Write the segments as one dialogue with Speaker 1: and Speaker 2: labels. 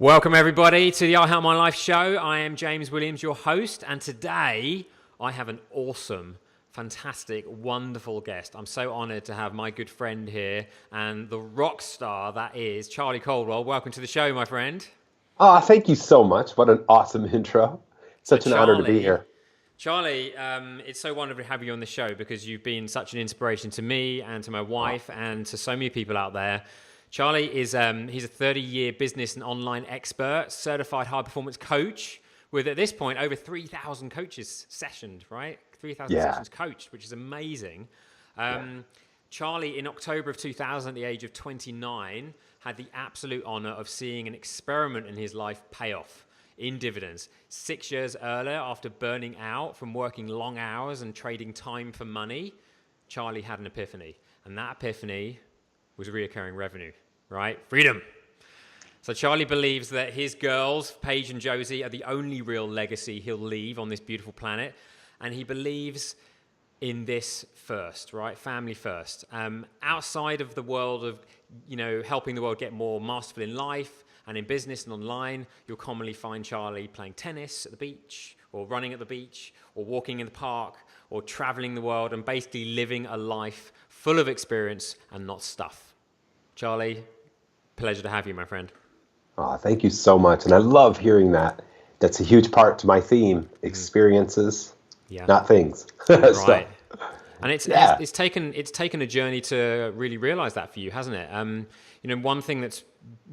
Speaker 1: Welcome everybody to the IHML Life Show. I am James Williams, your host, and today I have an awesome, fantastic, wonderful guest. I'm so honored to have my good friend here and the rock star that is Charly Caldwell. Welcome to the show, my friend.
Speaker 2: Oh, thank you so much. What an awesome intro. Such an honor to be here.
Speaker 1: Charly, it's so wonderful to have you on the show because you've been such an inspiration to me and to my wife and to so many people out there. Charly is he's a 30-year business and online expert, certified high-performance coach with, at this point, over 3,000 coaches sessioned, right? 3,000 sessions coached, which is amazing. Charly, in October of 2000, at the age of 29, had the absolute honor of seeing an experiment in his life pay off in dividends. 6 years earlier, after burning out from working long hours and trading time for money, Charly had an epiphany. And that epiphany was reoccurring revenue, right? Freedom. So Charly believes that his girls, Paige and Josie, are the only real legacy he'll leave on this beautiful planet. And he believes in this first, right? Family first. Outside of the world of, helping the world get more masterful in life and in business and online, you'll commonly find Charly playing tennis at the beach or running at the beach or walking in the park or traveling the world and basically living a life full of experience and not stuff. Charly, pleasure to have you, my friend.
Speaker 2: Oh, thank you so much. And I love hearing that. That's a huge part to my theme, experiences, not things.
Speaker 1: Right. And it's taken a journey to really realize that for you, hasn't it? One thing that's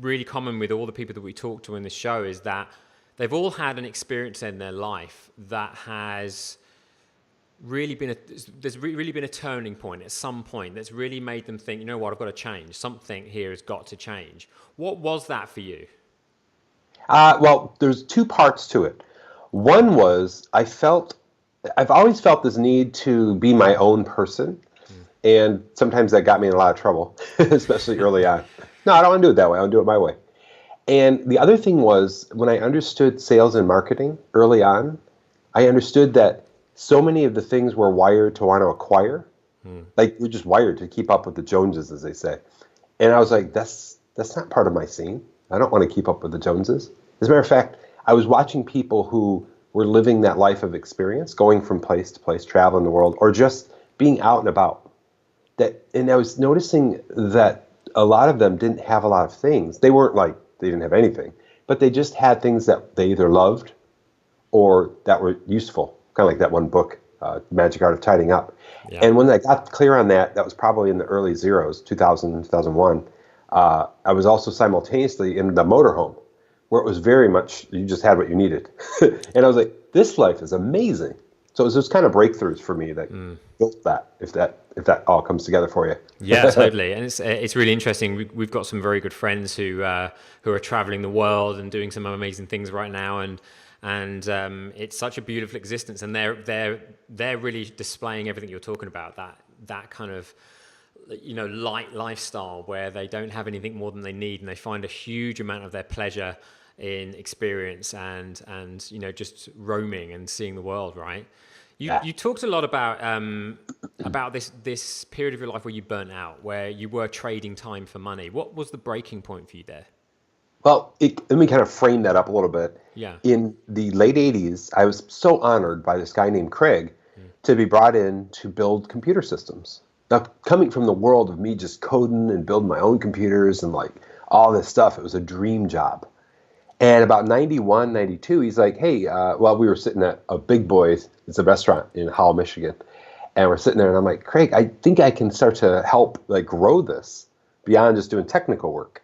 Speaker 1: really common with all the people that we talk to in this show is that they've all had an experience in their life that has really been a turning point at some point that's really made them think, you know what, I've got to change. Something here has got to change. What was that for you?
Speaker 2: Well, there's two parts to it. One was I've always felt this need to be my own person. And sometimes that got me in a lot of trouble, especially early on. No, I don't want to do it that way. I want to do it my way. And the other thing was when I understood sales and marketing early on, I understood that so many of the things we're wired to want to acquire, like we're just wired to keep up with the Joneses, as they say. And I was like, that's not part of my scene. I don't want to keep up with the Joneses. As a matter of fact, I was watching people who were living that life of experience, going from place to place, traveling the world, or just being out and about. And I was noticing that a lot of them didn't have a lot of things. They weren't like they didn't have anything, but they just had things that they either loved or that were useful. Kind of like that one book, Magic Art of Tidying Up. Yeah. And when I got clear on that, that was probably in the early zeros, 2000, 2001. I was also simultaneously in the motorhome, where it was very much, you just had what you needed. And I was like, this life is amazing. So it was those kind of breakthroughs for me that built that, if that all comes together for you.
Speaker 1: Yeah, totally. And it's really interesting. We've got some very good friends who are traveling the world and doing some amazing things right now. And it's such a beautiful existence, and they're really displaying everything you're talking about. That kind of light lifestyle where they don't have anything more than they need, and they find a huge amount of their pleasure in experience and just roaming and seeing the world. Right? You talked a lot about this period of your life where you burnt out, where you were trading time for money. What was the breaking point for you there?
Speaker 2: Well, let me kind of frame that up a little bit.
Speaker 1: Yeah.
Speaker 2: In the late 80s, I was so honored by this guy named Craig to be brought in to build computer systems. Now, coming from the world of me just coding and building my own computers and like all this stuff, it was a dream job. And about 91, 92, he's like, hey, we were sitting at a Big Boys, it's a restaurant in Howell, Michigan. And we're sitting there and I'm like, Craig, I think I can start to help like grow this beyond just doing technical work.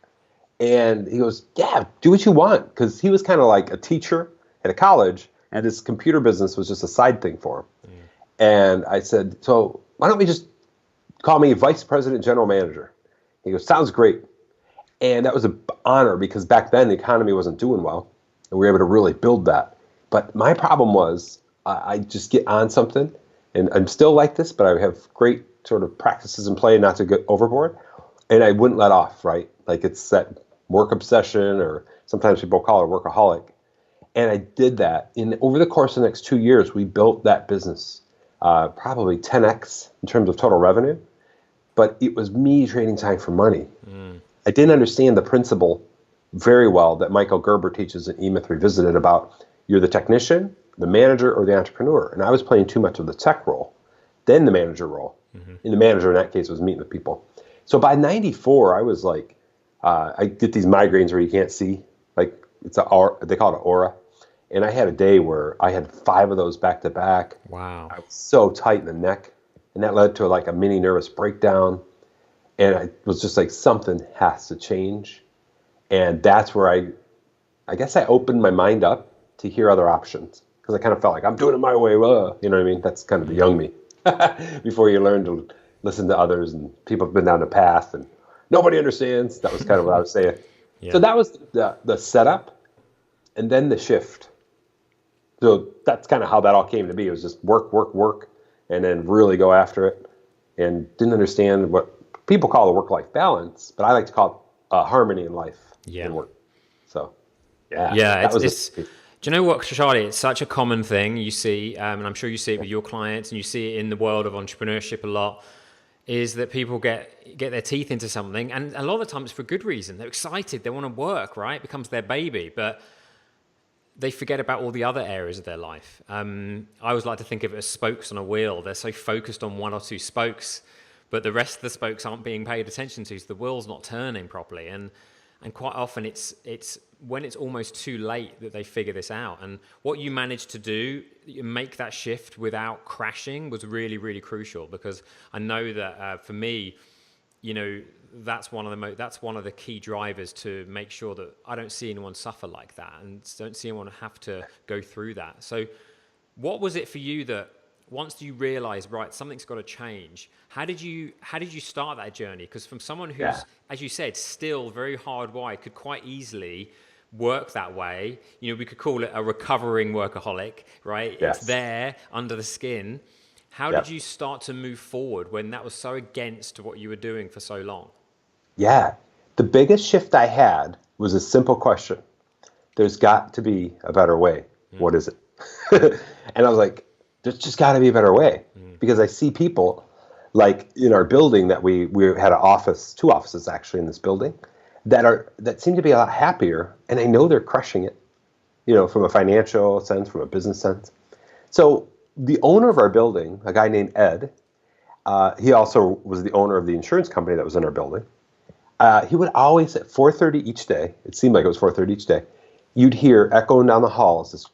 Speaker 2: And he goes, yeah, do what you want. Because he was kind of like a teacher at a college, and his computer business was just a side thing for him. And I said, so why don't we just call me Vice President General Manager? He goes, sounds great. And that was an honor because back then the economy wasn't doing well, and we were able to really build that. But my problem was I just get on something, and I'm still like this, but I have great sort of practices in play not to get overboard, and I wouldn't let off, right? Like it's that work obsession, or sometimes people call it workaholic. And I did that. Over the course of the next 2 years, we built that business probably 10x in terms of total revenue. But it was me trading time for money. I didn't understand the principle very well that Michael Gerber teaches in E-Myth Revisited about you're the technician, the manager, or the entrepreneur. And I was playing too much of the tech role, then the manager role. And the manager in that case was meeting with people. So by 94, I was like, I get these migraines where you can't see, like they call it an aura. And I had a day where I had 5 of those back to back.
Speaker 1: Wow.
Speaker 2: I was so tight in the neck, and that led to like a mini nervous breakdown. And I was just like, something has to change. And that's where I guess I opened my mind up to hear other options, because I kind of felt like I'm doing it my way. You know what I mean? That's kind of the young me before you learn to listen to others, and people have been down the path and nobody understands. That was kind of what I was saying. Yeah. So that was the setup, and then the shift. So that's kind of how that all came to be. It was just work, and then really go after it, and didn't understand what people call a work-life balance, but I like to call it harmony in life and work. So,
Speaker 1: yeah, it's do you know what, Charly? It's such a common thing you see, and I'm sure you see it with your clients, and you see it in the world of entrepreneurship a lot, is that people get their teeth into something, and a lot of the time it's for good reason. They're excited, they want to work, right? It becomes their baby, but they forget about all the other areas of their life. I always like to think of it as spokes on a wheel. They're so focused on 1 or 2 spokes, but the rest of the spokes aren't being paid attention to, so the wheel's not turning properly. And quite often it's when it's almost too late that they figure this out. And what you managed to do, make that shift without crashing, was really, really crucial, because I know that for me, you know, that's one of the key drivers to make sure that I don't see anyone suffer like that, and don't see anyone have to go through that. So what was it for you that once you realized, right, something's got to change, how did you start that journey? Because from someone who's, as you said, still very hardwired, could quite easily work that way, you know, we could call it a recovering workaholic, right? Yes. It's there under the skin. How did you start to move forward when that was so against what you were doing for so long?
Speaker 2: Yeah. The biggest shift I had was a simple question. There's got to be a better way. What is it? And I was like, there's just got to be a better way. Because I see people, like in our building that we had an office, 2 offices actually in this building, that seem to be a lot happier, and I know they're crushing it, you know, from a financial sense, from a business sense. So the owner of our building, a guy named Ed, he also was the owner of the insurance company that was in our building. He would always, at 4:30 each day, it seemed like it was 4:30 each day, you'd hear echoing down the halls this,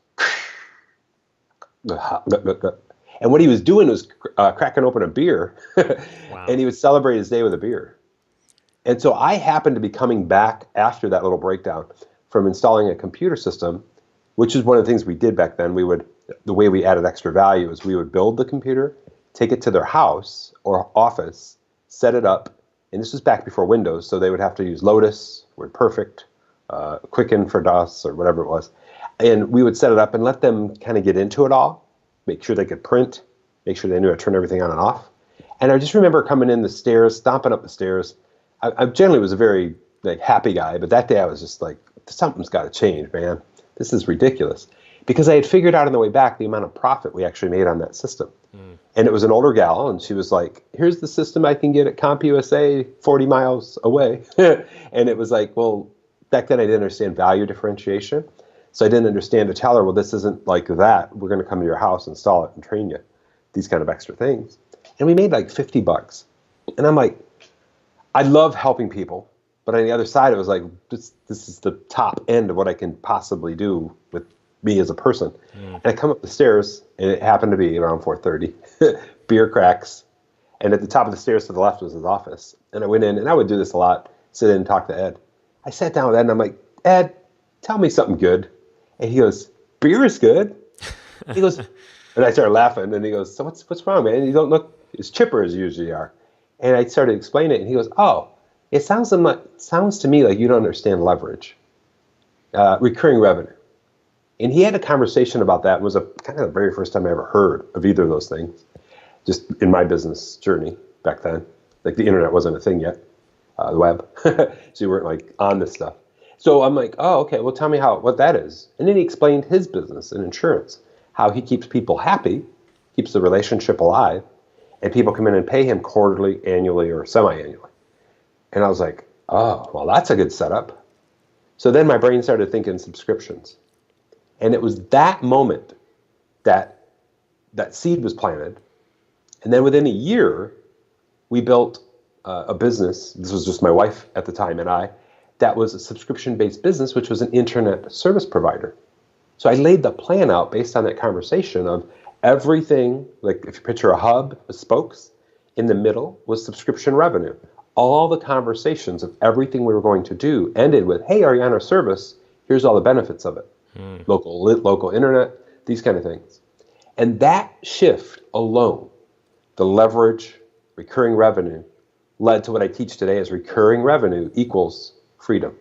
Speaker 2: and what he was doing was cracking open a beer, wow. And he would celebrate his day with a beer. And so I happened to be coming back after that little breakdown from installing a computer system, which is one of the things we did back then. The way we added extra value is we would build the computer, take it to their house or office, set it up, and this was back before Windows, so they would have to use Lotus, WordPerfect, Quicken for DOS, or whatever it was. And we would set it up and let them kind of get into it all, make sure they could print, make sure they knew how to turn everything on and off. And I just remember coming in the stairs, stomping up the stairs. I generally was a very happy guy, but that day I was just like, something's got to change, man. This is ridiculous. Because I had figured out on the way back the amount of profit we actually made on that system. And it was an older gal, and she was like, here's the system I can get at CompUSA 40 miles away. And it was like, well, back then I didn't understand value differentiation. So I didn't understand to tell her, well, this isn't like that. We're going to come to your house, install it, and train you. These kind of extra things. And we made like $50. And I'm like, I love helping people. But on the other side, it was like, this is the top end of what I can possibly do with me as a person. And I come up the stairs, and it happened to be around 4:30. Beer cracks. And at the top of the stairs to the left was his office. And I went in, and I would do this a lot, sit in and talk to Ed. I sat down with Ed, and I'm like, Ed, tell me something good. And he goes, beer is good. He goes, and I started laughing, and he goes, so what's wrong, man? You don't look as chipper as you usually are. And I started explaining it, and he goes, oh, it sounds to me like you don't understand leverage, recurring revenue. And he had a conversation about that. It was kind of the very first time I ever heard of either of those things, just in my business journey back then. Like the internet wasn't a thing yet, the web. So you weren't like on this stuff. So I'm like, oh, okay, well, tell me what that is. And then he explained his business in insurance, how he keeps people happy, keeps the relationship alive, and people come in and pay him quarterly, annually, or semi-annually. And I was like, oh, well, that's a good setup. So then my brain started thinking subscriptions. And it was that moment that that seed was planted. And then within a year, we built a business. This was just my wife at the time and I. That was a subscription-based business, which was an internet service provider. So I laid the plan out based on that conversation of everything, like if you picture a hub with spokes, in the middle was subscription revenue. All the conversations of everything we were going to do ended with, hey, are you on our service? Here's all the benefits of it. Local internet, these kind of things. And that shift alone, the leverage, recurring revenue, led to what I teach today as recurring revenue equals freedom.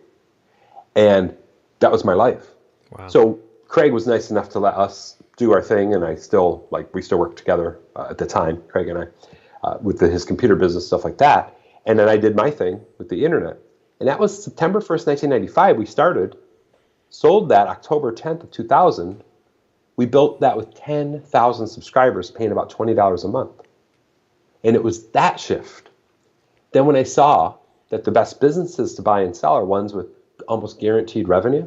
Speaker 2: And that was my life.
Speaker 1: Wow.
Speaker 2: So Craig was nice enough to let us do our thing, and we still worked together at the time, Craig and I, with his computer business, stuff like that. And then I did my thing with the internet. And that was September 1st, 1995. We started, sold that October 10th of 2000. We built that with 10,000 subscribers paying about $20 a month. And it was that shift. Then when I saw that the best businesses to buy and sell are ones with almost guaranteed revenue,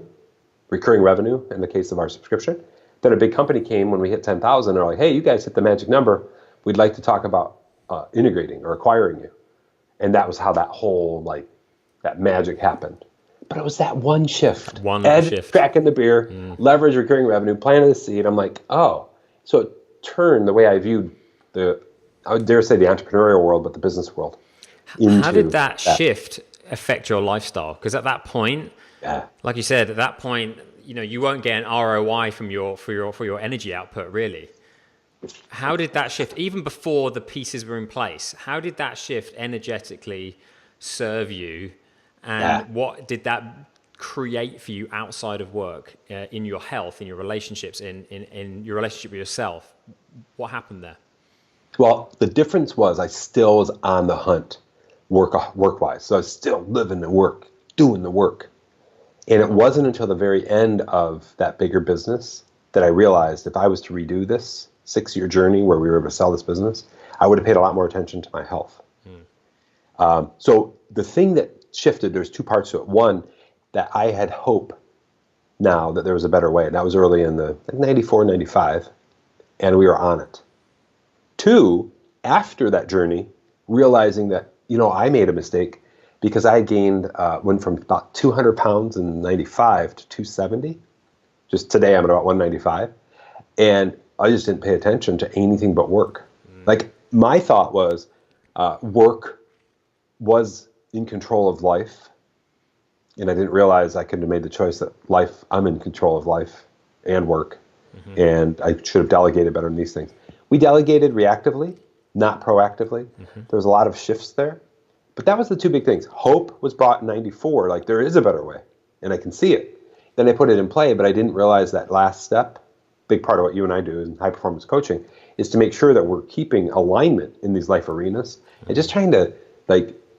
Speaker 2: recurring revenue in the case of our subscription, then a big company came when we hit 10,000. They're like, hey, you guys hit the magic number. We'd like to talk about integrating or acquiring you. And that was how that whole, that magic happened. But it was that one shift.
Speaker 1: Shift.
Speaker 2: Cracking the beer, leverage recurring revenue, planting the seed. I'm like, oh. So it turned the way I viewed I would dare say the entrepreneurial world, but the business world.
Speaker 1: How did that shift affect your lifestyle? Because at that point, like you said, at that point, you won't get an ROI from for your energy output, really. How did that shift, even before the pieces were in place, how did that shift energetically serve you? And what did that create for you outside of work, in your health, in your relationships, in your relationship with yourself? What happened there?
Speaker 2: Well, the difference was I still was on the hunt work-wise. So I was still living the work, doing the work. And it wasn't until the very end of that bigger business that I realized if I was to redo this 6-year journey where we were able to sell this business, I would have paid a lot more attention to my health. So the thing that shifted, there's two parts to it. One, that I had hope now that there was a better way. And that was early in the 94, 95, and we were on it. Two, after that journey, realizing that, I made a mistake because I gained, went from about 200 pounds in 95 to 270. Just today I'm at about 195. And I just didn't pay attention to anything but work. Like my thought was work was in control of life. And I didn't realize I could have made the choice that I'm in control of life and work. And I should have delegated better in these things. We delegated reactively, not proactively. There was a lot of shifts there. But that was the two big things. Hope was brought in 94, like there is a better way, and I can see it. Then I put it in play, but I didn't realize that last step, big part of what you and I do in high performance coaching, is to make sure that we're keeping alignment in these life arenas and just trying to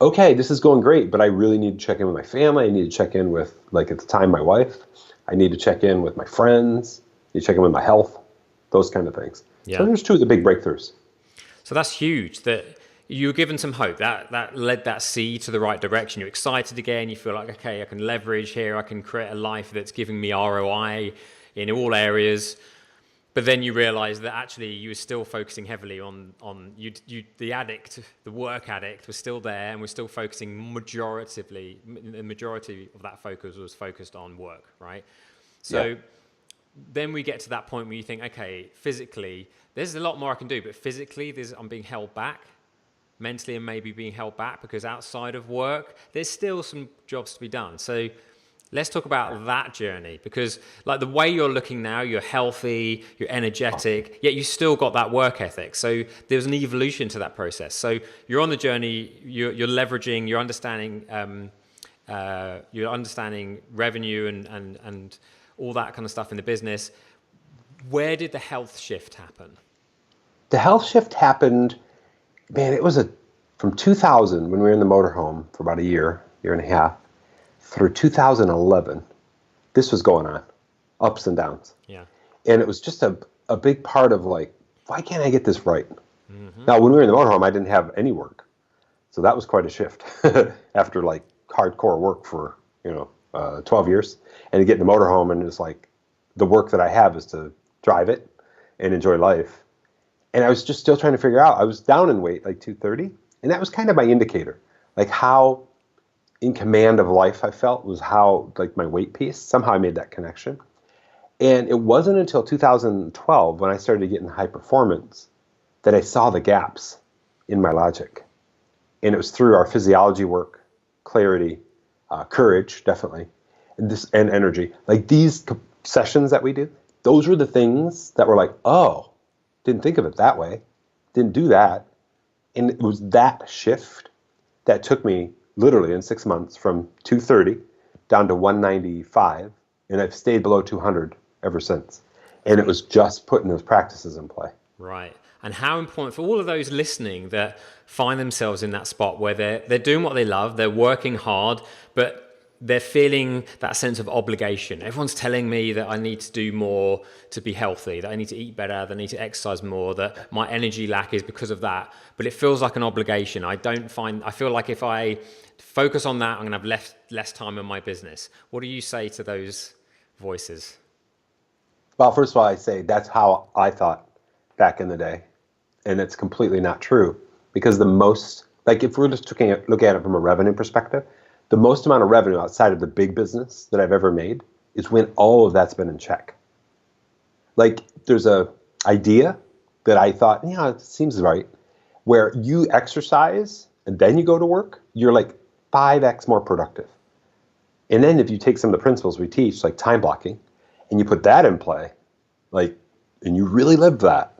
Speaker 2: okay, this is going great, but I really need to check in with my family. I need to check in with, at the time, my wife. I need to check in with my friends. I need to check in with my health, those kind of things. Yeah. So there's two of the big breakthroughs.
Speaker 1: So that's huge that you were given some hope. That led that seed to the right direction. You're excited again. You feel like, okay, I can leverage here. I can create a life that's giving me ROI in all areas. But then you realize that actually you were still focusing heavily on the addict, the work addict was still there, and we're still focusing the majority of that focus was focused on work, right? So then we get to that point where you think, okay, physically, there's a lot more I can do, but physically, I'm being held back. Mentally, I'm maybe being held back because outside of work, there's still some jobs to be done. So let's talk about that journey, because the way you're looking now, you're healthy, you're energetic, yet you still got that work ethic. So there's an evolution to that process. So you're on the journey, you're leveraging, you're understanding revenue and all that kind of stuff in the business. Where did the health shift happen?
Speaker 2: The health shift happened, it was from 2000 when we were in the motorhome for about a year and a half, through 2011, this was going on, ups and downs. Yeah. And it was just a big part of why can't I get this right? Now, when we were in the motorhome, I didn't have any work. So that was quite a shift after hardcore work for, 12 years, and to get in the motorhome, and it's like the work that I have is to drive it and enjoy life. And I was just still trying to figure out, I was down in weight, like 230, and that was kind of my indicator, like how in command of life I felt was how, like, my weight piece, somehow I made that connection. And it wasn't until 2012 when I started getting high performance that I saw the gaps in my logic. And it was through our physiology work, clarity, courage, definitely, and energy. Like these sessions that we do, those were the things that were like, oh, didn't think of it that way, didn't do that. And it was that shift that took me literally in 6 months from 230 down to 195, and I've stayed below 200 ever since. And it was just putting those practices in play.
Speaker 1: Right. And how important for all of those listening that find themselves in that spot where they're doing what they love, they're working hard, but they're feeling that sense of obligation. Everyone's telling me that I need to do more to be healthy, that I need to eat better, that I need to exercise more, that my energy lack is because of that. But it feels like an obligation. I feel like if I focus on that, I'm going to have less time in my business. What do you say to those voices?
Speaker 2: Well, first of all, I say that's how I thought back in the day. And it's completely not true, because the most, like if we're just looking at it from a revenue perspective, the most amount of revenue outside of the big business that I've ever made is when all of that's been in check. Like there's a idea that I thought, yeah, it seems right, where you exercise and then you go to work, you're like 5x more productive. And then if you take some of the principles we teach, like time blocking, and you put that in play, like, and you really live that,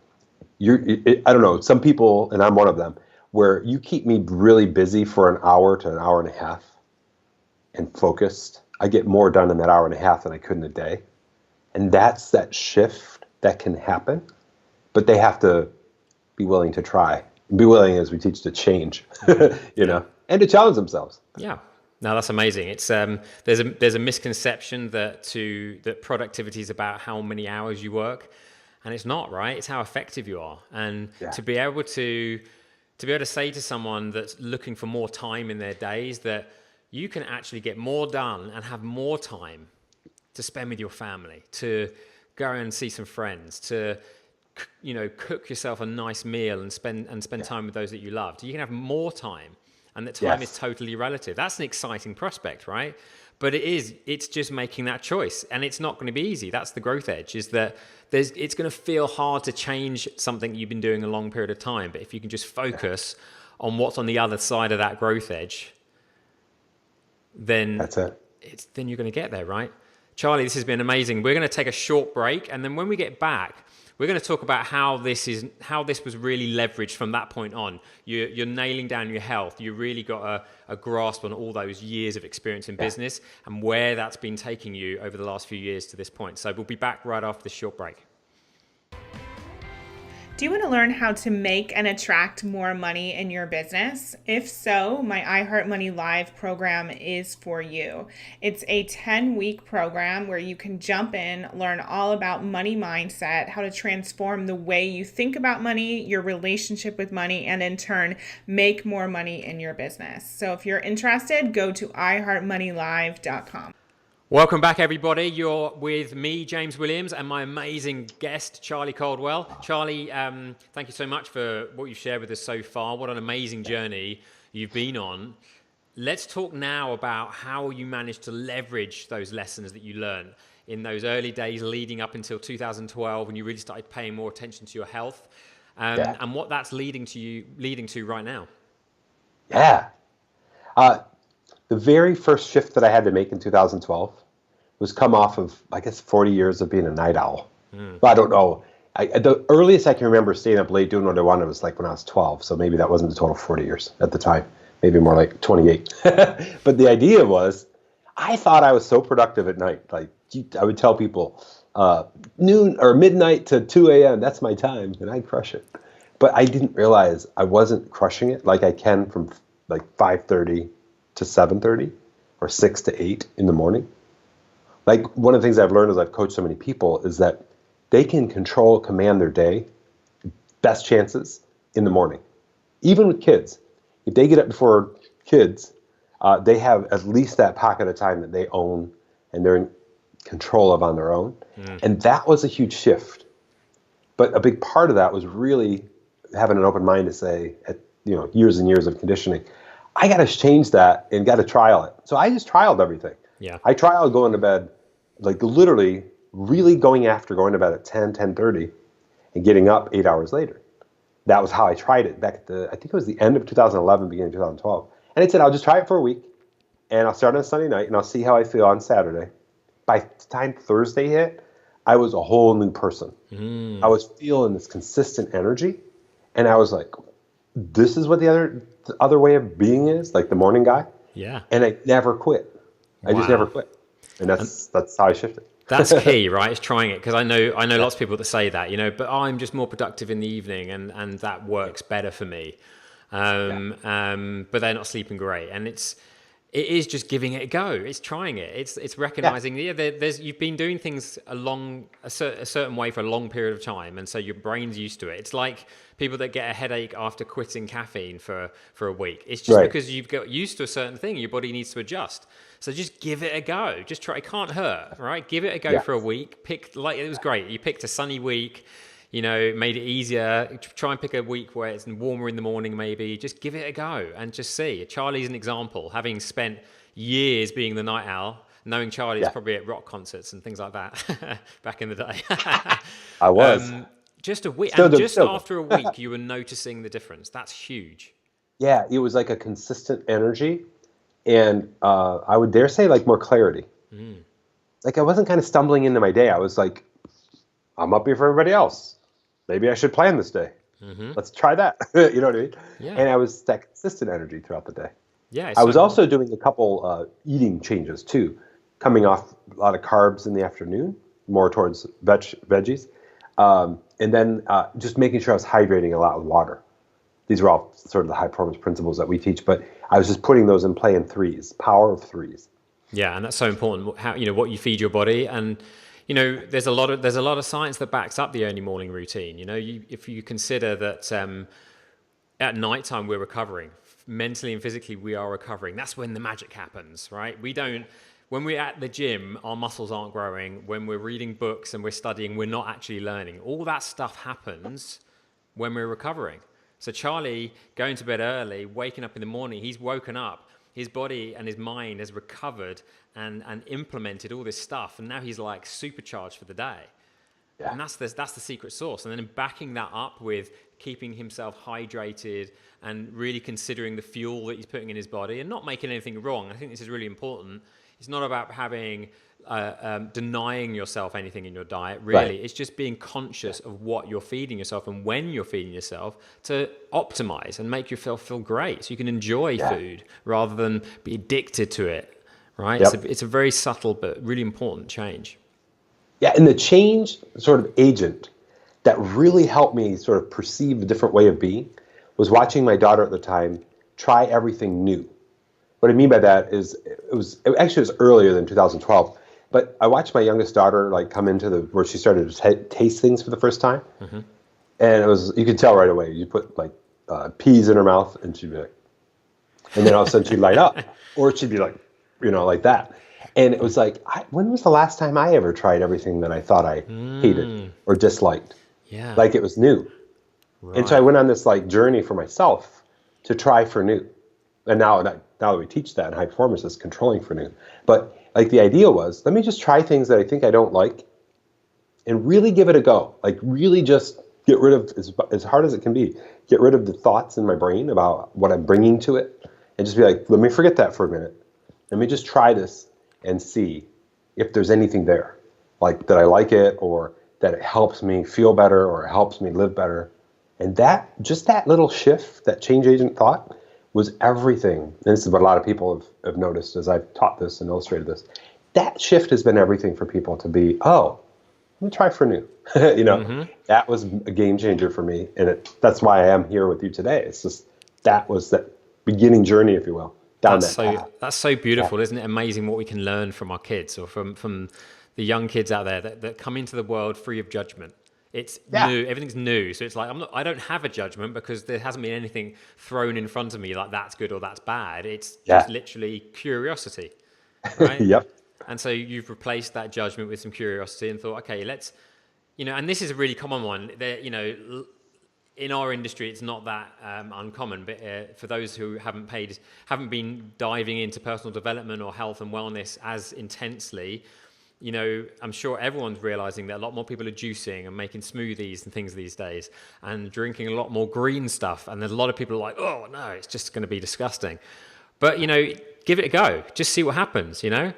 Speaker 2: I don't know, some people, and I'm one of them, where you keep me really busy for an hour to an hour and a half and focused, I get more done in that hour and a half than I could in a day. And that's that shift that can happen, but they have to be willing to try. Be willing, as we teach, to change, you know, and to challenge themselves.
Speaker 1: Yeah. No, that's amazing. It's there's a misconception that productivity is about how many hours you work. And it's not, right? It's how effective you are. And to be able to say to someone that's looking for more time in their days that you can actually get more done and have more time to spend with your family, to go and see some friends, to, you know, cook yourself a nice meal and spend time with those that you love. You can have more time, and that time is totally relative. That's an exciting prospect, right? But it's just making that choice, and it's not going to be easy. That's the growth edge, is that it's going to feel hard to change something you've been doing a long period of time. But if you can just focus on what's on the other side of that growth edge, then
Speaker 2: that's it.
Speaker 1: Then you're going to get there, right? Charly, this has been amazing. We're going to take a short break, and then when we get back, we're going to talk about how this was really leveraged from that point on. You're nailing down your health. You really got a grasp on all those years of experience in business and where that's been taking you over the last few years to this point. So we'll be back right after this short break.
Speaker 3: Do you want to learn how to make and attract more money in your business? If so, my iHeartMoney Live program is for you. It's a 10-week program where you can jump in, learn all about money mindset, how to transform the way you think about money, your relationship with money, and in turn, make more money in your business. So if you're interested, go to iHeartMoneyLive.com.
Speaker 1: Welcome back, everybody. You're with me, James Williams, and my amazing guest, Charly Caldwell. Charly, thank you so much for what you've shared with us so far. What an amazing journey you've been on. Let's talk now about how you managed to leverage those lessons that you learned in those early days leading up until 2012, when you really started paying more attention to your health, and what that's leading to right now.
Speaker 2: Yeah. The very first shift that I had to make in 2012 was come off of, I guess, 40 years of being a night owl. But I don't know. The earliest I can remember staying up late doing what I wanted was like when I was 12. So maybe that wasn't the total 40 years at the time. Maybe more like 28. But the idea was, I thought I was so productive at night. Like I would tell people noon or midnight to 2 a.m. That's my time, and I'd crush it. But I didn't realize I wasn't crushing it like I can from like 5:30 to 7:30 or 6 to 8 in the morning. Like one of the things I've learned as I've coached so many people is that they can command their day, best chances in the morning. Even with kids. If they get up before kids, they have at least that pocket of time that they own and they're in control of on their own. And that was a huge shift. But a big part of that was really having an open mind to say, years and years of conditioning, I got to change that and got to trial it. So I just trialed everything.
Speaker 1: Yeah.
Speaker 2: I trialed going to bed, like literally really going to bed at 10:30 and getting up 8 hours later. That was how I tried it back I think it was the end of 2011, beginning of 2012. And I said, I'll just try it for a week and I'll start on Sunday night and I'll see how I feel on Saturday. By the time Thursday hit, I was a whole new person. I was feeling this consistent energy. And I was like, this is what the other way of being is, like the morning guy.
Speaker 1: Yeah.
Speaker 2: And I never quit. I just never quit. And that's how I shifted.
Speaker 1: That's key, right? It's trying it, because I know lots of people that say that, but I'm just more productive in the evening and that works better for me. But they're not sleeping great. And it is just giving it a go. It's trying it. It's recognizing there's you've been doing things along a certain way for a long period of time, and so your brain's used to it. It's like people that get a headache after quitting caffeine for a week. It's just because you've got used to a certain thing. Your body needs to adjust. So just give it a go. Just try. It can't hurt, right? Give it a go for a week. It was great. You picked a sunny week. Made it easier. Try and pick a week where it's warmer in the morning, maybe. Just give it a go and just see. Charlie's an example, having spent years being the night owl, knowing Charlie's probably at rock concerts and things like that back in the day.
Speaker 2: I was.
Speaker 1: Just a week. After a week, you were noticing the difference. That's huge.
Speaker 2: Yeah, it was like a consistent energy. And I would dare say like more clarity. Like I wasn't kind of stumbling into my day. I was like, I'm up here for everybody else. Maybe I should plan this day. Let's try that. You know what I mean?
Speaker 1: Yeah.
Speaker 2: And I was that consistent energy throughout the day.
Speaker 1: Yeah.
Speaker 2: I was also doing a couple eating changes too, coming off a lot of carbs in the afternoon, more towards veggies. And then just making sure I was hydrating a lot with water. These are all sort of the high performance principles that we teach, but I was just putting those in play in threes, power of threes. Yeah,
Speaker 1: and that's so important. How what you feed your body, and there's a lot of science that backs up the early morning routine. If you consider that at nighttime we're recovering mentally and physically, we are recovering. That's when the magic happens, right? When we're at the gym, our muscles aren't growing. When we're reading books and we're studying, we're not actually learning. All that stuff happens when we're recovering. So Charlie going to bed early, waking up in the morning, he's woken up, his body and his mind has recovered and implemented all this stuff, and now he's like supercharged for the day. Yeah. And that's the secret sauce. And then backing that up with keeping himself hydrated and really considering the fuel that he's putting in his body and not making anything wrong. I think this is really important. It's not about having denying yourself anything in your diet, really. Right. It's just being conscious of what you're feeding yourself and when you're feeding yourself to optimize and make yourself feel great so you can enjoy food rather than be addicted to it, right? Yep. It's a very subtle but really important change.
Speaker 2: Yeah, and the change sort of agent that really helped me sort of perceive a different way of being was watching my daughter at the time try everything new. What I mean by that is it was earlier than 2012. But I watched my youngest daughter like come into where she started to taste things for the first time, and you could tell right away. You put like peas in her mouth, and she'd be like, and then all of a sudden she'd light up, or she'd be like, like that. And it was like, when was the last time I ever tried everything that I thought I hated or disliked?
Speaker 1: Yeah,
Speaker 2: like it was new. Right. And so I went on this like journey for myself to try for new. And now that we teach that in high performance is controlling for new, but like the idea was, let me just try things that I think I don't like and really give it a go. Like really just get rid of, as hard as it can be, get rid of the thoughts in my brain about what I'm bringing to it and just be like, let me forget that for a minute. Let me just try this and see if there's anything there, like that I like it or that it helps me feel better or it helps me live better. And that little shift, that change agent thought, was everything. And this is what a lot of people have noticed as I've taught this and illustrated this. That shift has been everything for people to be, let me try for new. That was a game changer for me. And that's why I am here with you today. It's just, that was that beginning journey, if you will, down that path.
Speaker 1: That's so beautiful, isn't it? Amazing what we can learn from our kids or from the young kids out there that come into the world free of judgment. It's new. Everything's new. So it's like, I don't have a judgment because there hasn't been anything thrown in front of me like that's good or that's bad. It's just literally curiosity, right?
Speaker 2: Yep.
Speaker 1: And so you've replaced that judgment with some curiosity and thought, okay, let's, and this is a really common one. In our industry, it's not that uncommon, but for those who haven't been diving into personal development or health and wellness as intensely, I'm sure everyone's realizing that a lot more people are juicing and making smoothies and things these days and drinking a lot more green stuff. And there's a lot of people like, oh no, it's just going to be disgusting. But, give it a go. Just see what happens, I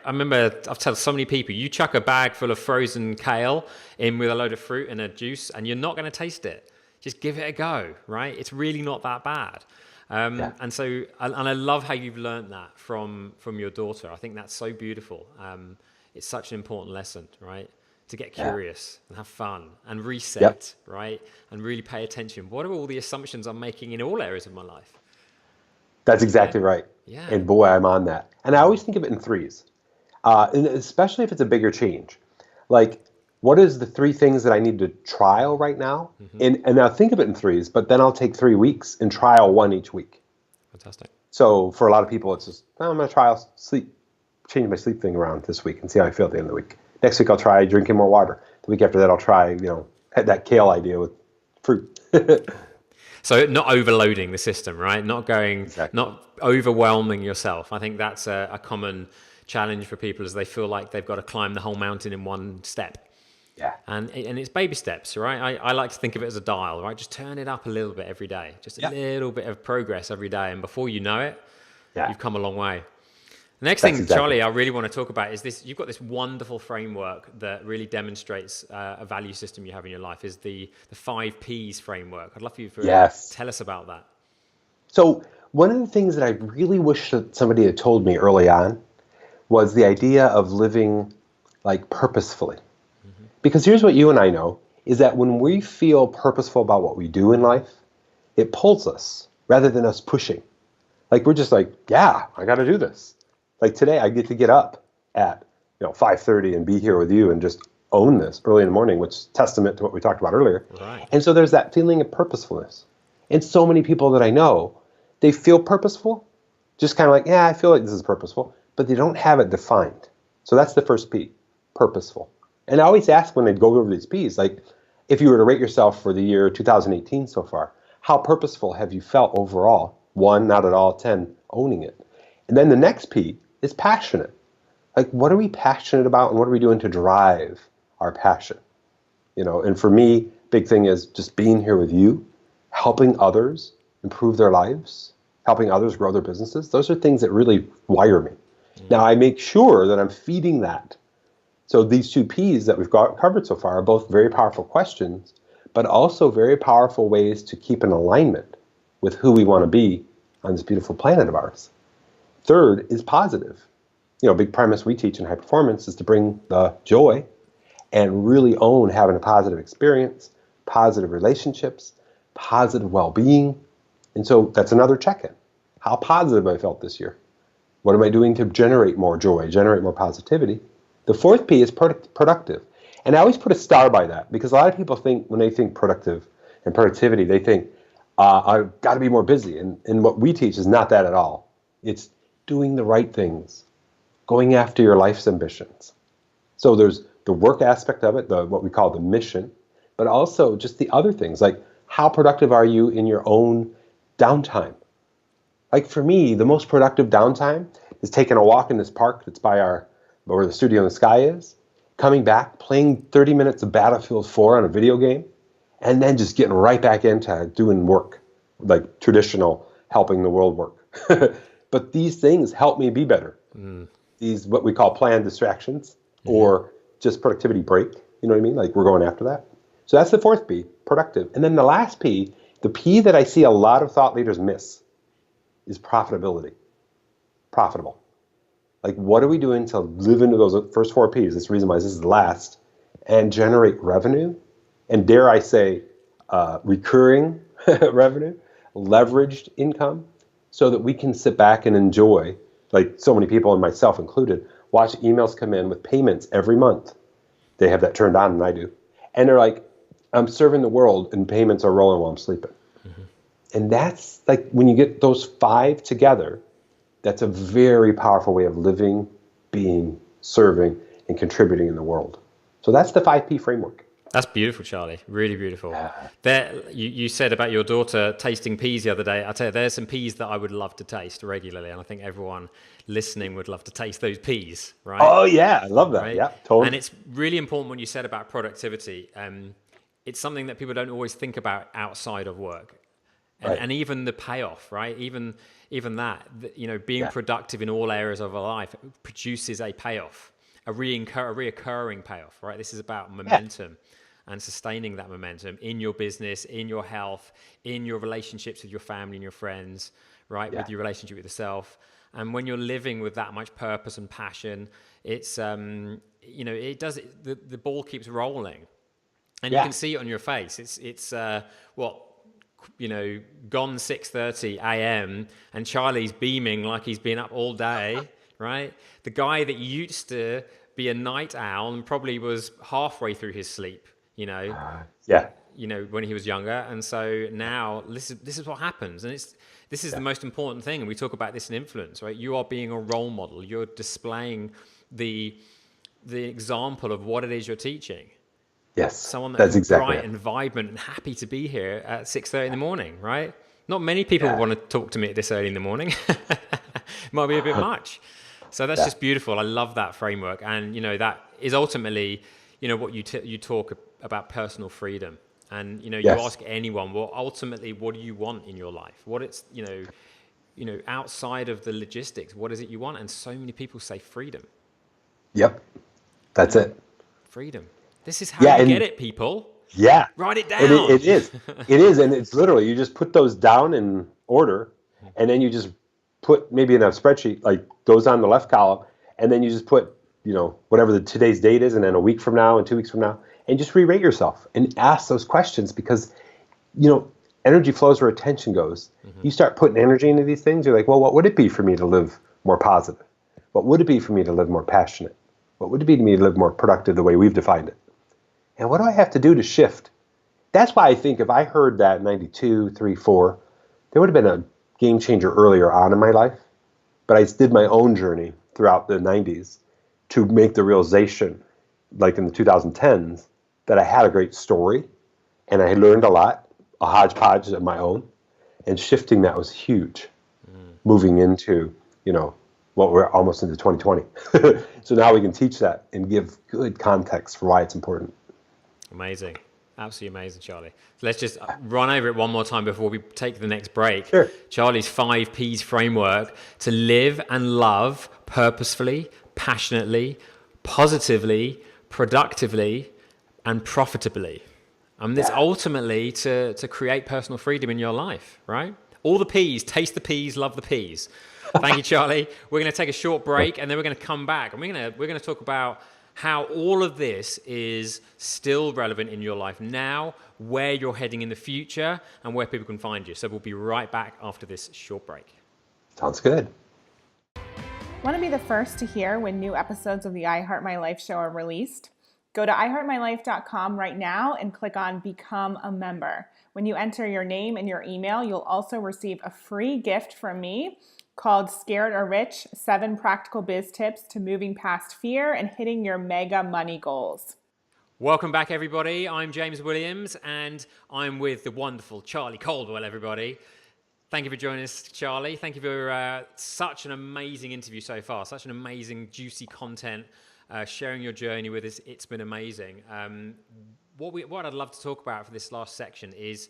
Speaker 1: remember I've told so many people, you chuck a bag full of frozen kale in with a load of fruit and a juice and you're not going to taste it. Just give it a go, right? It's really not that bad. And so, and I love how you've learned that from your daughter. I think that's so beautiful. It's such an important lesson, right? To get curious and have fun and reset, right? And really pay attention. What are all the assumptions I'm making in all areas of my life?
Speaker 2: That's exactly right.
Speaker 1: Yeah.
Speaker 2: And boy, I'm on that. And I always think of it in threes, and especially if it's a bigger change. Like, what is the 3 things that I need to trial right now? And I'll think of it in threes, but then I'll take 3 weeks and trial 1 each week.
Speaker 1: Fantastic.
Speaker 2: So for a lot of people, it's just, I'm going to trial change my sleep thing around this week and see how I feel at the end of the week. Next week, I'll try drinking more water. The week after that, I'll try, that kale idea with fruit.
Speaker 1: So not overloading the system, right? Not overwhelming yourself. I think that's a common challenge for people, as they feel like they've got to climb the whole mountain in one step.
Speaker 2: Yeah.
Speaker 1: And it's baby steps, right? I like to think of it as a dial, right? Just turn it up a little bit every day. Just a little bit of progress every day. And before you know it, you've come a long way. The next thing, Charlie, I really want to talk about is this. You've got this wonderful framework that really demonstrates a value system you have in your life, is the 5 Ps framework. I'd love for you to tell us about that.
Speaker 2: So one of the things that I really wish that somebody had told me early on was the idea of living like purposefully. Because here's what you and I know, is that when we feel purposeful about what we do in life, it pulls us rather than us pushing. Like, we're just like, yeah, I got to do this. Like today, I get to get up at 5:30 and be here with you and just own this early in the morning, which is testament to what we talked about earlier.
Speaker 1: Right.
Speaker 2: And so there's that feeling of purposefulness. And so many people that I know, they feel purposeful, just kind of like, yeah, I feel like this is purposeful, but they don't have it defined. So that's the first P, purposeful. And I always ask when they go over these Ps, like, if you were to rate yourself for the year 2018 so far, how purposeful have you felt overall? 1, not at all, 10, owning it. And then the next P is passionate. Like, what are we passionate about and what are we doing to drive our passion? And for me, big thing is just being here with you, helping others improve their lives, helping others grow their businesses. Those are things that really wire me. Now, I make sure that I'm feeding that. So these 2 Ps that we've got covered so far are both very powerful questions, but also very powerful ways to keep in alignment with who we want to be on this beautiful planet of ours. Third is positive. A big premise we teach in high performance is to bring the joy and really own having a positive experience, positive relationships, positive well-being. And so that's another check-in. How positive I felt this year. What am I doing to generate more joy, generate more positivity? The 4th P is productive. And I always put a star by that, because a lot of people think, when they think productive and productivity, they think, I've got to be more busy. And what we teach is not that at all. It's doing the right things, going after your life's ambitions. So there's the work aspect of it, what we call the mission, but also just the other things, like how productive are you in your own downtime? Like for me, the most productive downtime is taking a walk in this park that's by where the Studio in the Sky is, coming back, playing 30 minutes of Battlefield 4 on a video game, and then just getting right back into doing work, like traditional helping the world work. But these things help me be better. These, what we call planned distractions, or just productivity break. You know what I mean? Like, we're going after that. So that's the 4th P, productive. And then the last P, the P that I see a lot of thought leaders miss, is profitability. Profitable. Like, what are we doing to live into those first 4 Ps? That's the reason why this is the last. And generate revenue. And dare I say, recurring revenue, leveraged income, so that we can sit back and enjoy, like so many people, and myself included, watch emails come in with payments every month. They have that turned on, and I do. And they're like, I'm serving the world and payments are rolling while I'm sleeping. And that's like, when you get those 5 together, that's a very powerful way of living, being, serving, and contributing in the world. So that's the 5P framework.
Speaker 1: That's beautiful, Charlie. Really beautiful. There, you said about your daughter tasting peas the other day. I tell you, there's some peas that I would love to taste regularly, and I think everyone listening would love to taste those peas, right?
Speaker 2: Oh yeah, I love that.
Speaker 1: Right?
Speaker 2: Yeah, totally.
Speaker 1: And it's really important when you said about productivity. It's something that people don't always think about outside of work. And even the payoff, right? Even that, being productive in all areas of our life produces a payoff, a reoccurring payoff, right? This is about momentum and sustaining that momentum in your business, in your health, in your relationships with your family and your friends, right? With your relationship with yourself. And when you're living with that much purpose and passion, it's, the ball keeps rolling. And you can see it on your face. It's gone 6:30 a.m. and Charlie's beaming like he's been up all day, right? The guy that used to be a night owl and probably was halfway through his sleep, when he was younger. And so now this is what happens. And this is the most important thing. And we talk about this in influence, right? You are being a role model. You're displaying the example of what it is you're teaching.
Speaker 2: Yes,
Speaker 1: someone that's
Speaker 2: exactly
Speaker 1: bright and vibrant and happy to be here at 6:30 in the morning, right? Not many people want to talk to me at this early in the morning. Might be a bit much. So that's just beautiful. I love that framework. And, that is ultimately, what you talk about personal freedom. And, you ask anyone, well, ultimately, what do you want in your life? What it's, outside of the logistics, what is it you want? And so many people say freedom.
Speaker 2: Yep, that's it.
Speaker 1: Freedom. This is how you get it, people.
Speaker 2: Yeah.
Speaker 1: Write it down.
Speaker 2: It is. It is. And it's literally, you just put those down in order, and then you just put maybe in a spreadsheet, like goes on the left column, and then you just put, whatever today's date is, and then a week from now and 2 weeks from now, and just re-rate yourself and ask those questions because, energy flows where attention goes. You start putting energy into these things, you're like, well, what would it be for me to live more positive? What would it be for me to live more passionate? What would it be to me to live more productive the way we've defined it? And what do I have to do to shift? That's why I think if I heard that 92, 3, 4, there would have been a game changer earlier on in my life. But I did my own journey throughout the 90s to make the realization, like in the 2010s, that I had a great story and I had learned a lot, a hodgepodge of my own. And shifting that was huge. Moving into, what we're almost into 2020. So now we can teach that and give good context for why it's important.
Speaker 1: Amazing. Absolutely amazing, Charlie. So let's just run over it one more time before we take the next break.
Speaker 2: Sure.
Speaker 1: Charlie's 5 Ps framework to live and love purposefully, passionately, positively, productively, and profitably. This ultimately to create personal freedom in your life, right? All the Ps, taste the Ps, love the Ps. Thank you, Charlie. We're going to take a short break and then we're going to come back and we're going to talk about how all of this is still relevant in your life now, where you're heading in the future, and where people can find you. So we'll be right back after this short break.
Speaker 2: Sounds good.
Speaker 3: Want to be the first to hear when new episodes of the I Heart My Life show are released? Go to iheartmylife.com right now and click on Become a Member. When you enter your name and your email, you'll also receive a free gift from me called Scared or Rich, 7 Practical Biz Tips to Moving Past Fear and Hitting Your Mega Money Goals.
Speaker 1: Welcome back, everybody. I'm James Williams, and I'm with the wonderful Charly Caldwell, everybody. Thank you for joining us, Charlie. Thank you for such an amazing interview so far, such an amazing, juicy content, sharing your journey with us. It's been amazing. What I'd love to talk about for this last section is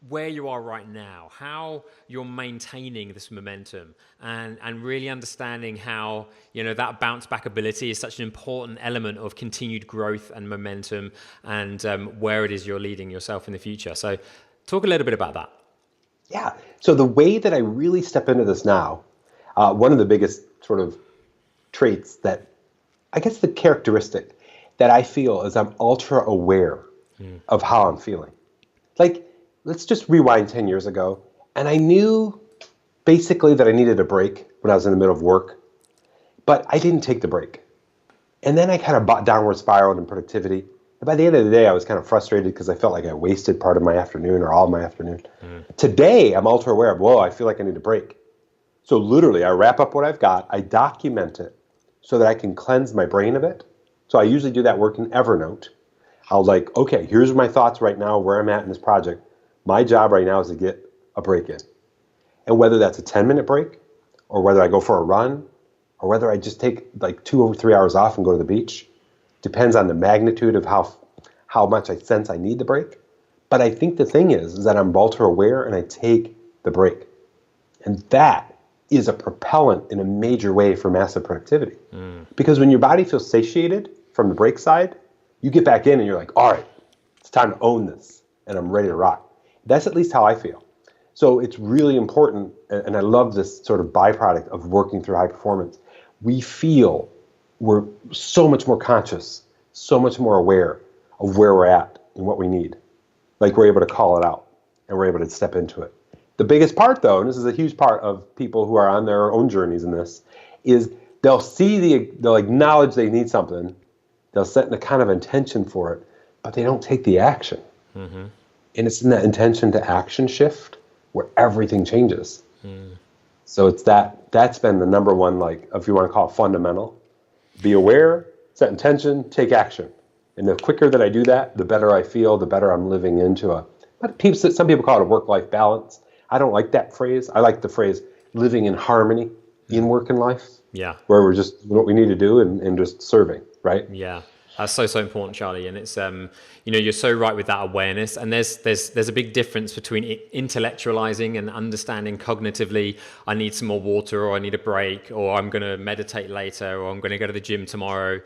Speaker 1: where you are right now, how you're maintaining this momentum and really understanding how, that bounce back ability is such an important element of continued growth and momentum and where it is you're leading yourself in the future. So talk a little bit about that.
Speaker 2: Yeah. So the way that I really step into this now, one of the biggest sort of traits that, I guess the characteristic that I feel is I'm ultra aware of how I'm feeling. Like, let's just rewind 10 years ago. And I knew basically that I needed a break when I was in the middle of work, but I didn't take the break. And then I kind of downward spiraled in productivity. And by the end of the day, I was kind of frustrated because I felt like I wasted part of my afternoon or all of my afternoon. Today, I'm ultra aware of, whoa, I feel like I need a break. So literally, I wrap up what I've got, I document it so that I can cleanse my brain of it. So I usually do that work in Evernote. I'll like, okay, here's my thoughts right now, where I'm at in this project. My job right now is to get a break in. And whether that's a 10-minute break, or whether I go for a run, or whether I just take like 2 or 3 hours off and go to the beach, depends on the magnitude of how much I sense I need the break. But I think the thing is that I'm ultra aware and I take the break. And that is a propellant in a major way for massive productivity. Because when your body feels satiated from the break side, you get back in and you're like, all right, it's time to own this and I'm ready to rock. That's at least how I feel. So it's really important, and I love this sort of byproduct of working through high performance. We feel we're so much more conscious, so much more aware of where we're at and what we need. Like we're able to call it out and we're able to step into it. The biggest part though, and this is a huge part of people who are on their own journeys in this, is they'll acknowledge they need something, they'll set the kind of intention for it, but they don't take the action. And it's in that intention to action shift where everything changes. So it's that's been the number one, like, if you want to call it fundamental. Be aware, set intention, take action. And the quicker that I do that, the better I feel, the better I'm living into some people call it a work-life balance. I don't like that phrase. I like the phrase living in harmony in work and life. Yeah. Where we're just doing what we need to do and just serving, right?
Speaker 1: Yeah. That's so important, Charlie. And it's, you're so right with that awareness. And there's a big difference between intellectualizing and understanding cognitively, I need some more water, or I need a break, or I'm going to meditate later, or I'm going to go to the gym tomorrow.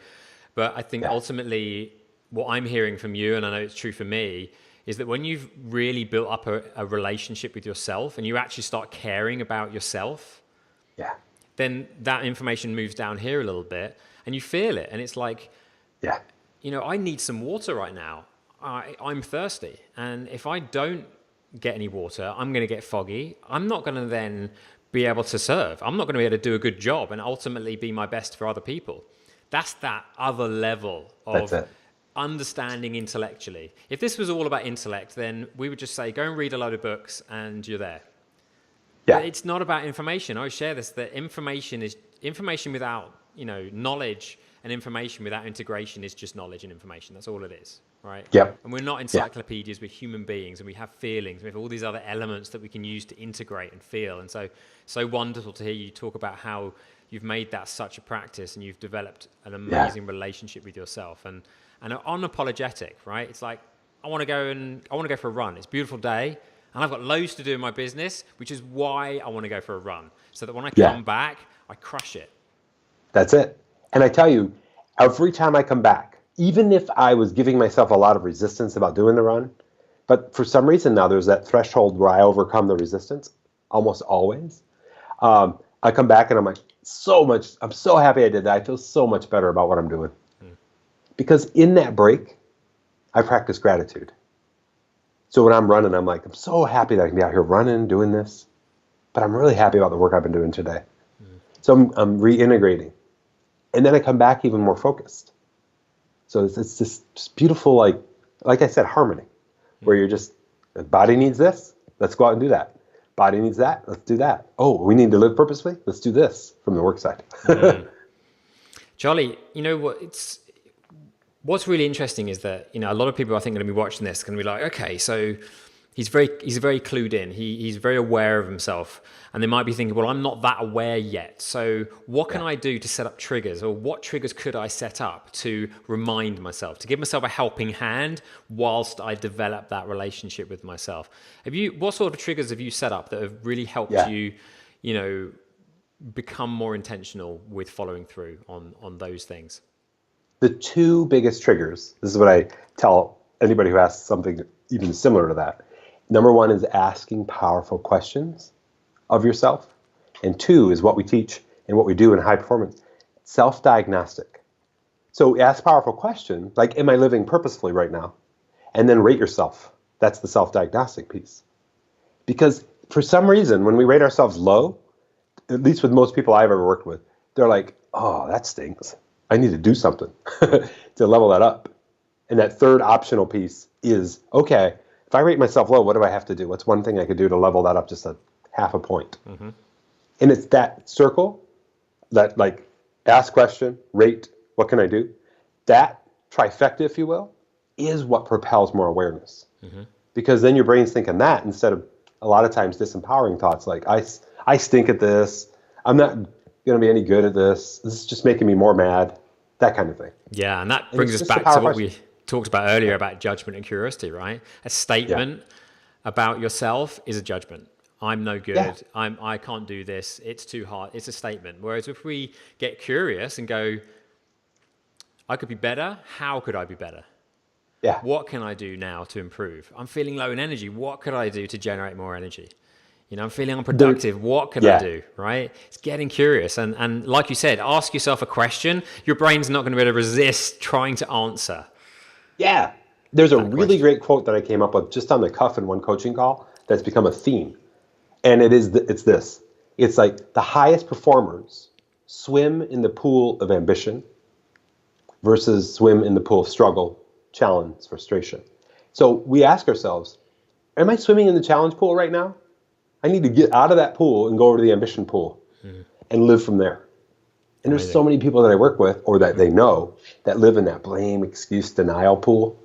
Speaker 1: But I think ultimately what I'm hearing from you, and I know it's true for me, is that when you've really built up a relationship with yourself and you actually start caring about yourself, then that information moves down here a little bit and you feel it. And it's like, I need some water right now. I'm thirsty. And if I don't get any water, I'm going to get foggy. I'm not going to then be able to serve. I'm not going to be able to do a good job and ultimately be my best for other people. That's that other level of understanding intellectually. If this was all about intellect, then we would just say, go and read a load of books and you're there. Yeah. But it's not about information. I always share this, that information is information without, knowledge, and information without integration is just knowledge and information. That's all it is, right?
Speaker 2: Yep.
Speaker 1: And we're not encyclopedias, we're human beings, and we have feelings. We have all these other elements that we can use to integrate and feel. And so wonderful to hear you talk about how you've made that such a practice and you've developed an amazing relationship with yourself and unapologetic, right? It's like, I want to go for a run. It's a beautiful day and I've got loads to do in my business, which is why I want to go for a run. So that when I come back, I crush it.
Speaker 2: That's it. And I tell you, every time I come back, even if I was giving myself a lot of resistance about doing the run, but for some reason now there's that threshold where I overcome the resistance, almost always. I come back and I'm like, I'm so happy I did that. I feel so much better about what I'm doing. Because in that break, I practice gratitude. So when I'm running, I'm like, I'm so happy that I can be out here running, doing this, but I'm really happy about the work I've been doing today. So I'm reintegrating. And then I come back even more focused. So it's this just beautiful, like I said, harmony, where you're just, the body needs this, let's go out and do that. Body needs that, let's do that. Oh, we need to live purposefully, let's do this from the work side.
Speaker 1: Charlie, what's really interesting is that, a lot of people I think are going to be watching this going to be like, okay, so he's very clued in. He's very aware of himself. And they might be thinking, well, I'm not that aware yet. So what can I do to set up triggers, or what triggers could I set up to remind myself, to give myself a helping hand whilst I develop that relationship with myself? What sort of triggers have you set up that have really helped you, become more intentional with following through on those things?
Speaker 2: The two biggest triggers, this is what I tell anybody who asks something even similar to that. Number one is asking powerful questions of yourself. And two is what we teach and what we do in high performance, self-diagnostic. So ask powerful questions, like, am I living purposefully right now? And then rate yourself. That's the self-diagnostic piece. Because for some reason, when we rate ourselves low, at least with most people I've ever worked with, they're like, oh, that stinks. I need to do something to level that up. And that third optional piece is, okay, if I rate myself low, what do I have to do? What's one thing I could do to level that up just a half a point? Mm-hmm. And it's that circle, that like ask question, rate, what can I do? That trifecta, if you will, is what propels more awareness. Mm-hmm. Because then your brain's thinking that instead of a lot of times disempowering thoughts like, I stink at this. I'm not going to be any good at this. This is just making me more mad. That kind of thing.
Speaker 1: Yeah, and that brings us back to what we talked about earlier about judgment and curiosity, right? A statement about yourself is a judgment. I'm no good. Yeah. I can't do this. It's too hard. It's a statement. Whereas if we get curious and go, I could be better. How could I be better?
Speaker 2: Yeah.
Speaker 1: What can I do now to improve? I'm feeling low in energy. What could I do to generate more energy? You know, I'm feeling unproductive. What can I do? Right? It's getting curious. And like you said, ask yourself a question. Your brain's not going to be able to resist trying to answer.
Speaker 2: Yeah. There's a really great quote that I came up with just on the cuff in one coaching call that's become a theme. And it's this. It's like the highest performers swim in the pool of ambition versus swim in the pool of struggle, challenge, frustration. So we ask ourselves, am I swimming in the challenge pool right now? I need to get out of that pool and go over to the ambition pool and live from there. And there's so many people that I work with or that they know that live in that blame, excuse, denial pool.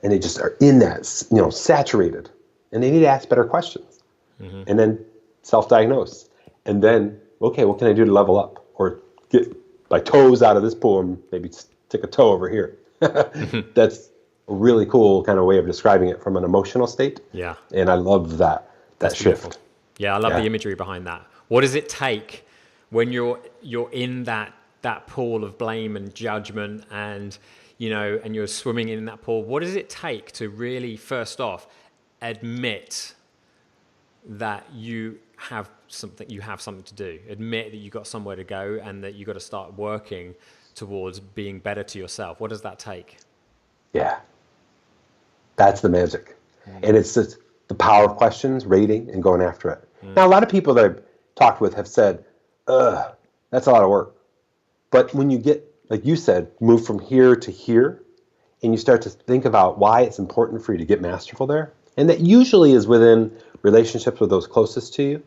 Speaker 2: And they just are in that, saturated. And they need to ask better questions. Mm-hmm. And then self-diagnose. And then, okay, what can I do to level up? Or get my toes out of this pool and maybe stick a toe over here. That's a really cool kind of way of describing it from an emotional state.
Speaker 1: Yeah.
Speaker 2: And I love that shift.
Speaker 1: Beautiful. Yeah, I love the imagery behind that. What does it take when you're in that pool of blame and judgment and and you're swimming in that pool? What does it take to really, first off, admit that you have something to do, admit that you got somewhere to go and that you got to start working towards being better to yourself? What does that take?
Speaker 2: Yeah, that's the magic. And it's just the power of questions, rating, and going after it. Now, a lot of people that I've talked with have said, that's a lot of work. But when you get, like you said, move from here to here, and you start to think about why it's important for you to get masterful there, and that usually is within relationships with those closest to you,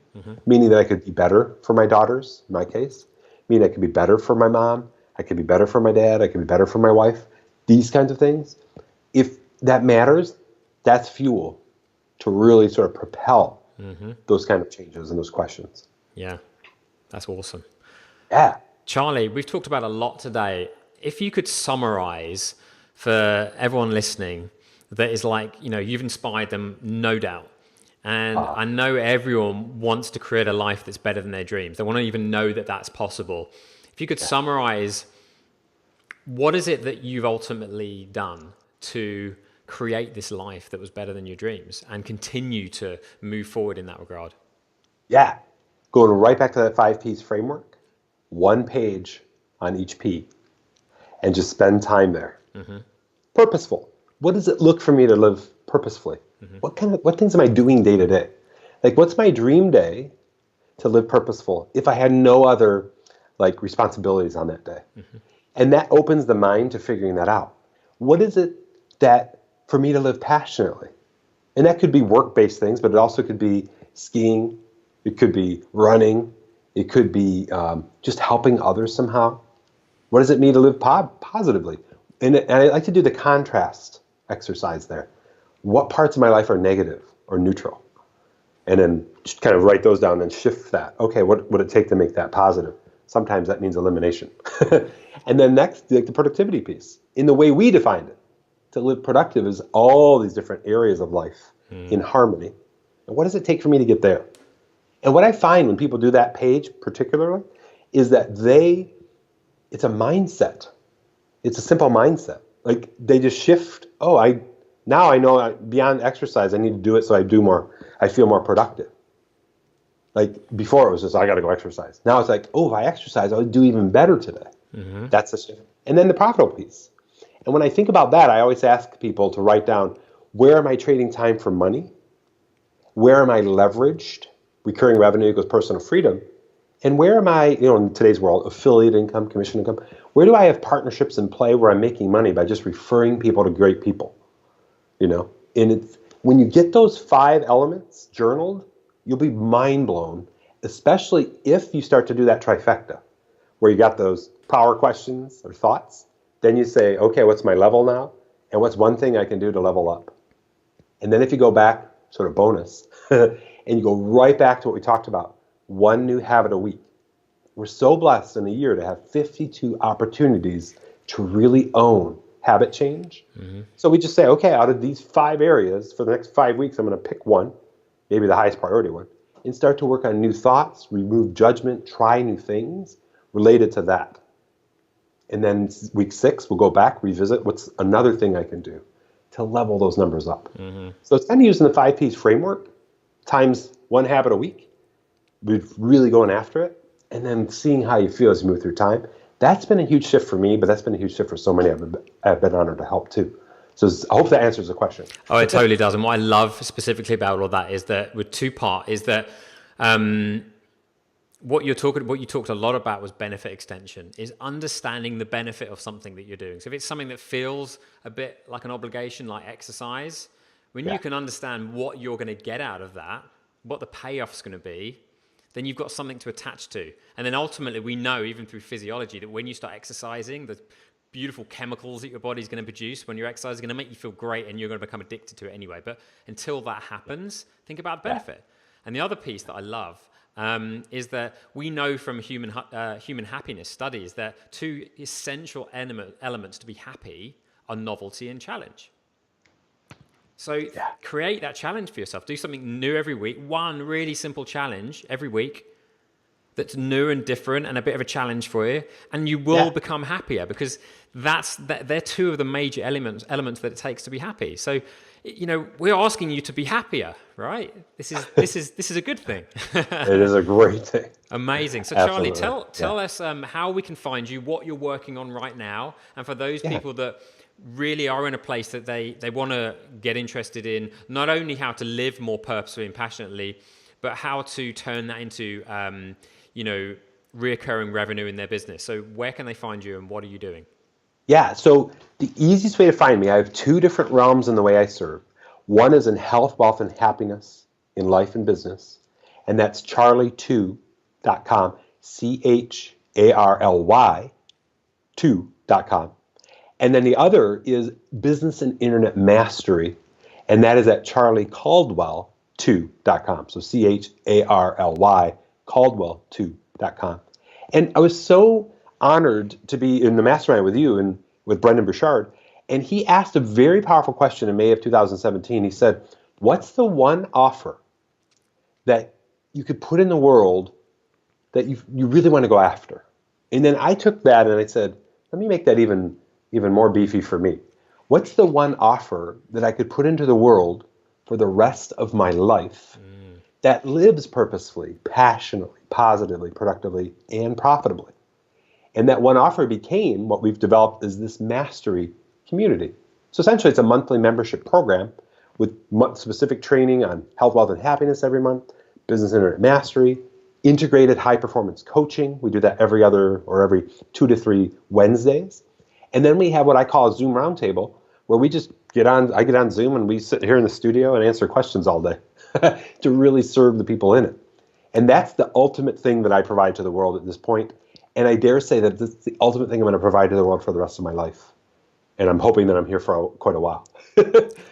Speaker 2: meaning that I could be better for my daughters, in my case, meaning I could be better for my mom, I could be better for my dad, I could be better for my wife, these kinds of things. If that matters, that's fuel to really sort of propel those kind of changes and those questions.
Speaker 1: Yeah, that's awesome.
Speaker 2: Yeah.
Speaker 1: Charly, we've talked about a lot today. If you could summarize for everyone listening that is like, you've inspired them, no doubt. And I know everyone wants to create a life that's better than their dreams. They want to even know that that's possible. If you could summarize, what is it that you've ultimately done to create this life that was better than your dreams and continue to move forward in that regard?
Speaker 2: Yeah. Going right back to that 5 P's framework, 1 page on each P, and just spend time there. Purposeful. What does it look for me to live purposefully? What things am I doing day to day? Like, what's my dream day to live purposeful if I had no other responsibilities on that day? And that opens the mind to figuring that out. What is it that for me to live passionately? And that could be work-based things, but it also could be skiing. It could be running. It could be just helping others somehow. What does it mean to live positively? And I like to do the contrast exercise there. What parts of my life are negative or neutral? And then just kind of write those down and shift that. Okay, what would it take to make that positive? Sometimes that means elimination. And then next, the productivity piece. In the way we defined it, to live productive is all these different areas of life in harmony. And what does it take for me to get there? And what I find when people do that page particularly is that it's a mindset. It's a simple mindset. Like, they just shift. Now I know beyond exercise, I need to do it so I feel more productive. Like, before it was just, I got to go exercise. Now it's like, if I exercise, I'll do even better today. That's the shift. And then the profitable piece. And when I think about that, I always ask people to write down, where am I trading time for money? Where am I leveraged? Recurring revenue equals personal freedom. And where am I, in today's world, affiliate income, commission income, where do I have partnerships in play where I'm making money by just referring people to great people? And when you get those 5 elements journaled, you'll be mind blown, especially if you start to do that trifecta, where you got those power questions or thoughts. Then you say, okay, what's my level now? And what's one thing I can do to level up? And then if you go back, sort of bonus, and you go right back to what we talked about, 1 new habit a week. We're so blessed in a year to have 52 opportunities to really own habit change. Mm-hmm. So we just say, okay, out of these 5 areas, for the next 5 weeks, I'm going to pick one, maybe the highest priority one, and start to work on new thoughts, remove judgment, try new things related to that. And then week 6, we'll go back, revisit what's another thing I can do to level those numbers up. Mm-hmm. So it's kind of using the 5 Ps framework times 1 habit a week. We're really going after it, and then seeing how you feel as you move through time. That's been a huge shift for me, but that's been a huge shift for so many I've been honored to help too. So I hope that answers the question.
Speaker 1: Oh, it totally does. And what I love specifically about all that is that with 2-part is that what you talked a lot about was benefit extension, is understanding the benefit of something that you're doing. So if it's something that feels a bit like an obligation, like exercise, when you can understand what you're going to get out of that, what the payoff's going to be, then you've got something to attach to. And then ultimately we know, even through physiology, that when you start exercising, the beautiful chemicals that your body's going to produce when you're exercising are going to make you feel great, and you're going to become addicted to it anyway. But until that happens, think about the benefit. And the other piece that I love is that we know from human happiness studies that 2 essential elements to be happy are novelty and challenge. So create that challenge for yourself. Do something new every week. 1 really simple challenge every week that's new and different and a bit of a challenge for you, and you will become happier, because they're 2 of the major elements that it takes to be happy. So, we're asking you to be happier, right? This is a good thing.
Speaker 2: It is a great thing.
Speaker 1: Amazing. So Charlie, tell us how we can find you, what you're working on right now, and for those people that really are in a place that they want to get interested in not only how to live more purposefully and passionately, but how to turn that into reoccurring revenue in their business. So where can they find you, and what are you doing?
Speaker 2: Yeah, so the easiest way to find me, I have 2 different realms in the way I serve. One is in health, wealth, and happiness in life and business, and that's charly2.com, CHARLY 2.com. And then the other is business and internet mastery, and that is at charlycaldwell2.com. So CHARLY Caldwell2.com. And I was so honored to be in the mastermind with you and with Brendan Bouchard, and he asked a very powerful question in May of 2017. He said, what's the one offer that you could put in the world that you really want to go after? And then I took that and I said, let me make that even more beefy for me. What's the one offer that I could put into the world for the rest of my life that lives purposefully, passionately, positively, productively, and profitably? And that one offer became what we've developed as this mastery community. So essentially it's a monthly membership program with specific training on health, wealth, and happiness every month, business internet mastery, integrated high performance coaching. We do that every 2 to 3 Wednesdays. And then we have what I call a Zoom roundtable, where we just I get on Zoom and we sit here in the studio and answer questions all day to really serve the people in it. And that's the ultimate thing that I provide to the world at this point. And I dare say that this is the ultimate thing I'm going to provide to the world for the rest of my life. And I'm hoping that I'm here for quite a while.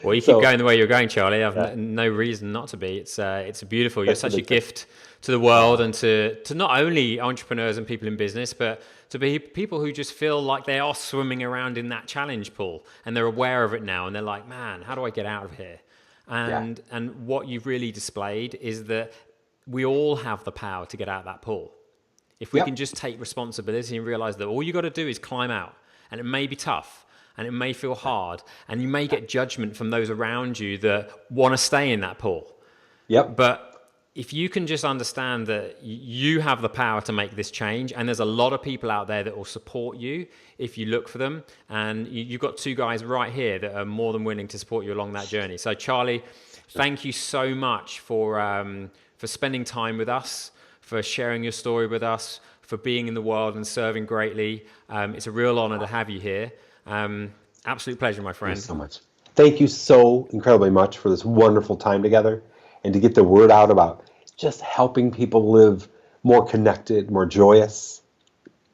Speaker 1: Well, you keep going the way you're going, Charlie. I've no reason not to be. It's beautiful. You're such a gift to the world, and to not only entrepreneurs and people in business, but to be people who just feel like they are swimming around in that challenge pool, and they're aware of it now, and they're like, man, how do I get out of here? And what you've really displayed is that we all have the power to get out of that pool. If we can just take responsibility and realize that all you got to do is climb out, and it may be tough, and it may feel hard, and you may get judgment from those around you that want to stay in that pool. But if you can just understand that you have the power to make this change, and there's a lot of people out there that will support you if you look for them, and you've got 2 guys right here that are more than willing to support you along that journey. So Charlie, thank you so much for spending time with us, for sharing your story with us, for being in the world and serving greatly. It's a real honor to have you here. Absolute pleasure, my friend.
Speaker 2: Thank you so much. Thank you so incredibly much for this wonderful time together and to get the word out about just helping people live more connected, more joyous,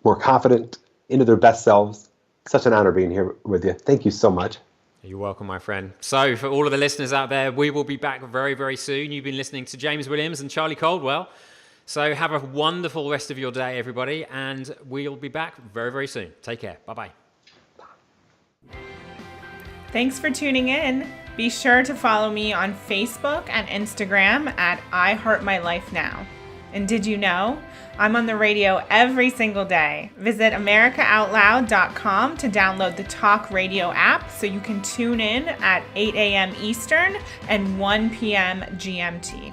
Speaker 2: more confident, into their best selves. Such an honor being here with you. Thank you so much.
Speaker 1: You're welcome, my friend. So for all of the listeners out there, we will be back very, very soon. You've been listening to James Williams and Charly Caldwell. So have a wonderful rest of your day, everybody, and we'll be back very, very soon. Take care. Bye-bye.
Speaker 3: Thanks for tuning in. Be sure to follow me on Facebook and Instagram at I Heart My Life Now. And did you know? I'm on the radio every single day. Visit AmericaOutloud.com to download the Talk Radio app so you can tune in at 8 a.m. Eastern and 1 p.m. GMT.